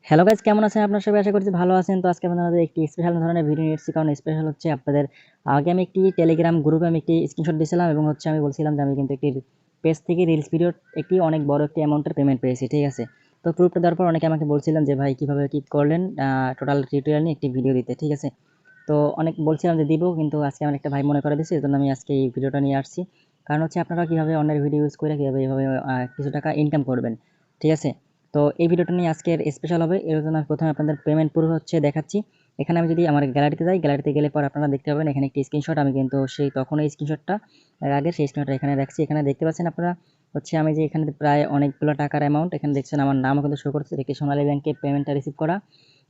Hello guys, কেমন আছেন আপনারা সবাই? আশা করছি ভালো আছেন। তো আজকে আপনাদের একটি স্পেশাল ধরনের ভিডিও নিয়ে এসেছি, কারণ স্পেশাল হচ্ছে আপনাদের আগে আমি একটি টেলিগ্রাম গ্রুপে আমি একটি স্ক্রিনশট দিয়েছিলাম এবং হচ্ছে আমি বলছিলাম যে আমি কিন্তু একটি পেজ থেকে রিলস ভিডিওর একটি অনেক বড় একটি অ্যামাউন্টের পেমেন্ট পেয়েছি, ঠিক আছে? তো প্রুফটা দেওয়ার পর অনেকে আমাকে বলছিলেন যে ভাই কীভাবে কী করলেন, টোটাল টিউটোরিয়াল নিয়ে একটি ভিডিও দিতে, ঠিক আছে? তো অনেক বলছিলাম যে দিব, কিন্তু আজকে আমার একটা ভাই মনে করে দিয়েছে, এজন্য আমি আজকে এই ভিডিওটা নিয়ে আসছি। কারণ হচ্ছে আপনারা কীভাবে অন্যের ভিডিও ইউজ করে কীভাবে এভাবে কিছু টাকা ইনকাম করবেন, ঠিক আছে? তো এই ভিডিওটা নিয়ে আজকের স্পেশাল হবে। এর জন্য আমি প্রথমে আপনাদের পেমেন্ট প্রুফ হচ্ছে দেখাচ্ছি। এখানে আমি যদি আমার গ্যালারিতে যাই, গ্যালারিতে গেলে পর আপনারা দেখতে পাবেন এখানে একটি স্ক্রিনশট। আমি কিন্তু সেই তখন এই স্ক্রিনশটটা আগের সেই স্ক্রিনশটটা এখানে রাখছি। এখানে দেখতে পাচ্ছেন আপনারা হচ্ছে আমি যে এখানে প্রায় অনেকগুলো টাকার অ্যামাউন্ট এখানে দেখছেন, আমার নামও কিন্তু শো করছে। একটি সোনালী ব্যাংকে পেমেন্টটা রিসিভ করা।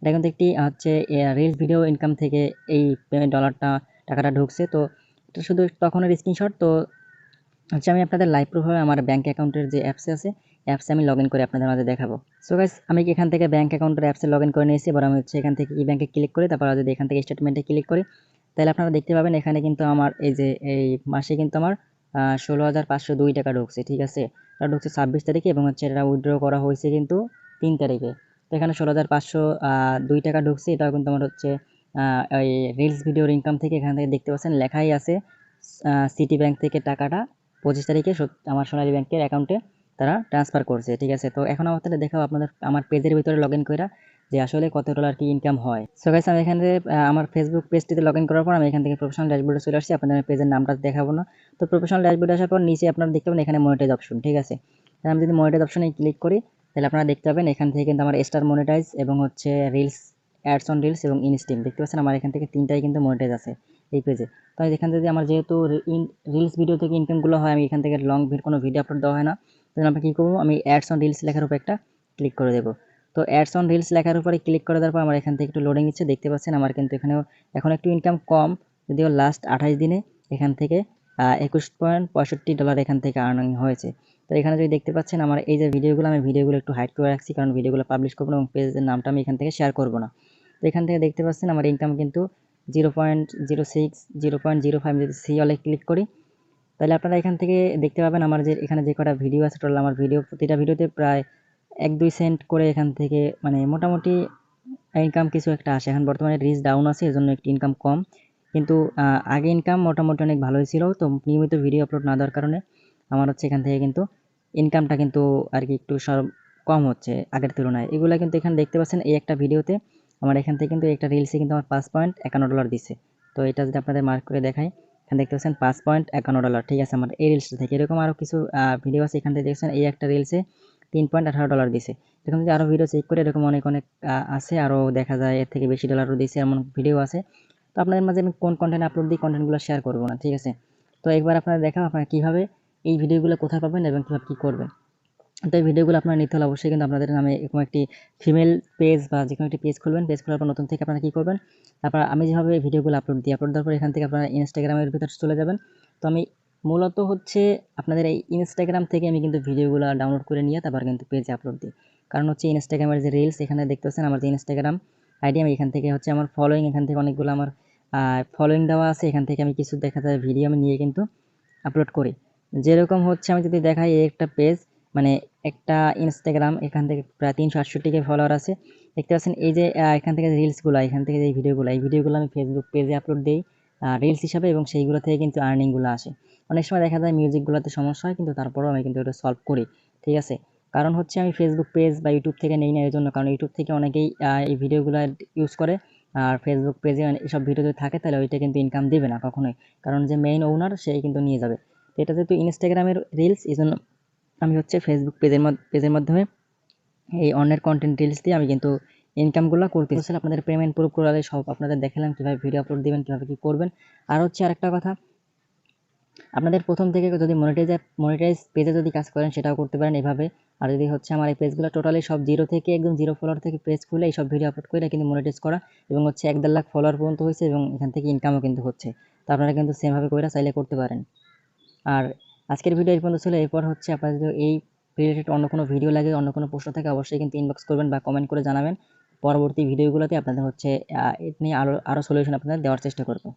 এটা কিন্তু একটি হচ্ছে রিলস ভিডিও ইনকাম থেকে এই পেমেন্ট টাকাটা ঢুকছে। তো এটা শুধু তখনের স্ক্রিনশট। তো হচ্ছে আমি আপনাদের লাইভ প্রুফ হবে আমার ব্যাংক অ্যাকাউন্টের যে অ্যাপসে আছে, অ্যাপসে আমি লগইন করে আপনাদের মাঝে দেখাবো। সো গাইস, আমি এখান থেকে ব্যাংক অ্যাকাউন্টের অ্যাপসে লগইন করে নিয়েছি। এবার আমি হচ্ছে এখান থেকে ই ব্যাংকে ক্লিক করি, তারপর যদি এখান থেকে স্টেটমেন্টে ক্লিক করি, তাহলে আপনারা দেখতে পাবেন এখানে কিন্তু আমার এই মাসে কিন্তু আমার 16,502 টাকা ঢুকছে, ঠিক আছে? এটা ঢুকছে 26 তারিখে এবং হচ্ছে এটা উইথড্র করা হয়েছে কিন্তু 3 তারিখে। তো এখানে 16,502 টাকা ঢুকছে। এটাও কিন্তু আমার হচ্ছে এই রিলস ভিডিওর ইনকাম থেকে। এখান থেকে দেখতে পাচ্ছেন লেখাই আছে সিটি ব্যাংক থেকে টাকাটা 25 তারিখে আমার সোনালী ব্যাংকের অ্যাকাউন্টে তারা ট্রান্সফার করছে, ঠিক আছে? তো এখন আমাদের দেখাবো আপনাদের আমার পেজের ভিতরে লগইন কইরা যে আসলে কত ডলার কি ইনকাম হয়। সো গাইস, আমি এখান থেকে আমার ফেসবুক পেজটিতে লগইন করার পর আমি এখান থেকে প্রফেশনাল ড্যাশবোর্ডে চলে আসছি। আপনাদের পেজের নামটা দেখাবো না। তো প্রফেশনাল ড্যাশবোর্ডে আসার পর নিচে আপনারা দেখতে পাবেন এখানে মনিটাইজ অপশন, ঠিক আছে? আমি যদি মনিটাইজ অপশনে ক্লিক করি, তাহলে আপনারা দেখতে পাবেন এখান থেকে কিন্তু আমার স্টার মনিটাইজ এবং হচ্ছে রিলস, অ্যাডস অন রিলস এবং ইনস্টিম দেখতে পাচ্ছেন আমার এখান থেকে 3টাই কিন্তু মনিটাইজ আছে এই পেজে। তো এখান থেকে আমার যেহেতু রিলস ভিডিও থেকে ইনকামগুলো হয়, আমি এখান থেকে লং কোনো ভিডিও আপলোড দেওয়া হয় না। তো আমরা কী করবো, আমি অ্যাডস অন রিলস লেখার উপর একটা ক্লিক করে দেবো। তো অ্যাডস অন রিলস লেখার উপরে ক্লিক করে দেওয়ার পর আমার এখান থেকে একটু লোডিং নিচ্ছে, দেখতে পাচ্ছেন আমার কিন্তু এখানেও এখন একটু ইনকাম কম, যদিও লাস্ট 28 দিনে এখান থেকে $21.65 এখান থেকে আর্নিং হয়েছে। তো এখানে যদি দেখতে পাচ্ছেন আমার এই যে ভিডিওগুলো, আমি ভিডিওগুলো একটু হাইড করে রাখছি, কারণ ভিডিওগুলো পাবলিশ করবো না এবং পেজের নামটা আমি এখান থেকে শেয়ার করবো না। তো এখান থেকে দেখতে পাচ্ছেন আমার ইনকাম কিন্তু 0.06 0.05। যদি সি অলে ক্লিক করি, তাহলে আপনারা এখান থেকে দেখতে পাবেন আমার যে এখানে যে কটা ভিডিও আছে, টোটাল আমার ভিডিও প্রতিটা ভিডিওতে প্রায় 1-2 সেন্ট করে এখান থেকে মানে মোটামুটি ইনকাম কিছু একটা আসে। এখন বর্তমানে রিচ ডাউন আছে, এজন্য একটু ইনকাম কম, কিন্তু আগে ইনকাম মোটামুটি অনেক ভালোই ছিল। তো নিয়মিত ভিডিও আপলোড না দেওয়ার কারণে আমার হচ্ছে এখান থেকে কিন্তু ইনকামটা কিন্তু আর কি একটু কম হচ্ছে আগের তুলনায়। এগুলা কিন্তু এখানে দেখতে পাচ্ছেন এই একটা ভিডিওতে আমার এখান থেকে কিন্তু একটা রিলসে কিন্তু আমার $5.51 দিছে। তো এটা যদি আপনাদের মার্ক করে দেখাই, এখানে দেখতে পাচ্ছেন $5.51, ঠিক আছে? আমার এই রিলসটা থেকে এরকম আরও কিছু ভিডিও আছে। এখান থেকে দেখছেন এই একটা রিলসে $3.18 দিছে। এরকম যদি আরও ভিডিও চেক করে এরকম অনেক আছে, আরও দেখা যায় এর থেকে বেশি ডলারও দিছে, এমন ভিডিও আছে। তো আপনাদের মাঝে আমি কোন কন্টেন্ট আপলোড দিই, কন্টেন্টগুলো শেয়ার করবো না, ঠিক আছে? তো একবার আপনারা দেখাও আপনারা কীভাবে এই ভিডিওগুলো কোথায় পাবেন এবং কীভাবে কী করবেন। তো এই ভিডিওগুলো আপনারা নিতে হলে অবশ্যই কিন্তু আপনাদের নামে এরকম একটি ফিমেল পেজ বা যেকোনো একটি পেজ খুলবেন। পেজ খোলার পর নতুন থেকে আপনারা কী করবেন, তারপর আমি যেভাবে ভিডিওগুলো আপলোড দেওয়ার পর এখান থেকে আপনারা ইনস্টাগ্রামের ভিতরে চলে যাবেন। তো আমি মূলত হচ্ছে আপনাদের এই ইনস্টাগ্রাম থেকে আমি কিন্তু ভিডিওগুলো ডাউনলোড করে নিয়ে তারপর কিন্তু পেজে আপলোড দিই। কারণ হচ্ছে ইনস্টাগ্রামের যে রিলস, এখানে দেখতে পাচ্ছেন আমার যে ইনস্টাগ্রাম আইডি, আমি এখান থেকে হচ্ছে আমার ফলোয়িং, এখান থেকে অনেকগুলো আমার ফলোয়িং দেওয়া আছে। এখান থেকে আমি কিছু দেখা যায় ভিডিও আমি নিয়ে কিন্তু আপলোড করি। যেরকম হচ্ছে আমি যদি দেখাই, এই একটা পেজ মানে একটা ইনস্টাগ্রাম, এখান থেকে প্রায় 368K ফলোয়ার আছে। দেখতে পাচ্ছেন এই যে এখান থেকে রিলসগুলো, এখান থেকে যে এই ভিডিওগুলো আমি ফেসবুক পেজে আপলোড দিই রিলস হিসাবে, এবং সেইগুলো থেকে কিন্তু আর্নিংগুলো আসে। অনেক সময় দেখা যায় মিউজিকগুলোতে সমস্যা হয়, কিন্তু তারপরেও আমি কিন্তু ওটা সলভ করি, ঠিক আছে? কারণ হচ্ছে আমি ফেসবুক পেজ বা ইউটিউব থেকে নেই না, এর জন্য। কারণ ইউটিউব থেকে অনেকেই এই ভিডিওগুলো ইউজ করে, আর ফেসবুক পেজে এসব ভিডিও যদি থাকে তাহলে ওইটা কিন্তু ইনকাম দেবে না কখনোই, কারণ যে মেইন ওনার সেই কিন্তু নিয়ে যাবে। তো এটা যেহেতু ইনস্টাগ্রামের রিলস, এই জন্য আমি হচ্ছে ফেসবুক পেজের মাধ্যমে এই অন্যের কন্টেন্ট রিলস দিয়ে আমি কিন্তু ইনকামগুলো করতেছি। আপনাদের পেমেন্ট প্রুফ করে সব আপনাদের দেখালাম কীভাবে ভিডিও আপলোড দেবেন, কীভাবে কী করবেন। আর হচ্ছে আরেকটা কথা, আপনাদের প্রথম থেকে যদি মনিটাইজ পেজে যদি কাজ করেন সেটাও করতে পারেন এভাবে। আর যদি হচ্ছে আমার এই পেজগুলো টোটালি সব জিরো থেকে একদম জিরো ফলোয়ার থেকে পেজ খুলে এইসব ভিডিও আপলোড করে কিন্তু মনিটাইজ করা, এবং হচ্ছে 1-1.5 লাখ ফলোয়ার পর্যন্ত হয়েছে এবং এখান থেকে ইনকামও কিন্তু হচ্ছে। তো আপনারা কিন্তু সেমভাবে করে চাইলে করতে পারেন। আর আজকের ভিডিও এই পর্যন্ত ছিল। এরপর হচ্ছে আপনাদের যদি এই রিলেটেড অন্য কোনো ভিডিও লাগে, অন্য কোনো প্রশ্ন থাকে, অবশ্যই কিন্তু ইনবক্স করবেন বা কমেন্ট করে জানাবেন। পরবর্তী ভিডিওগুলোতে আপনাদের হচ্ছে এটা নিয়ে আরও সলিউশন আপনাদের দেওয়ার চেষ্টা করব।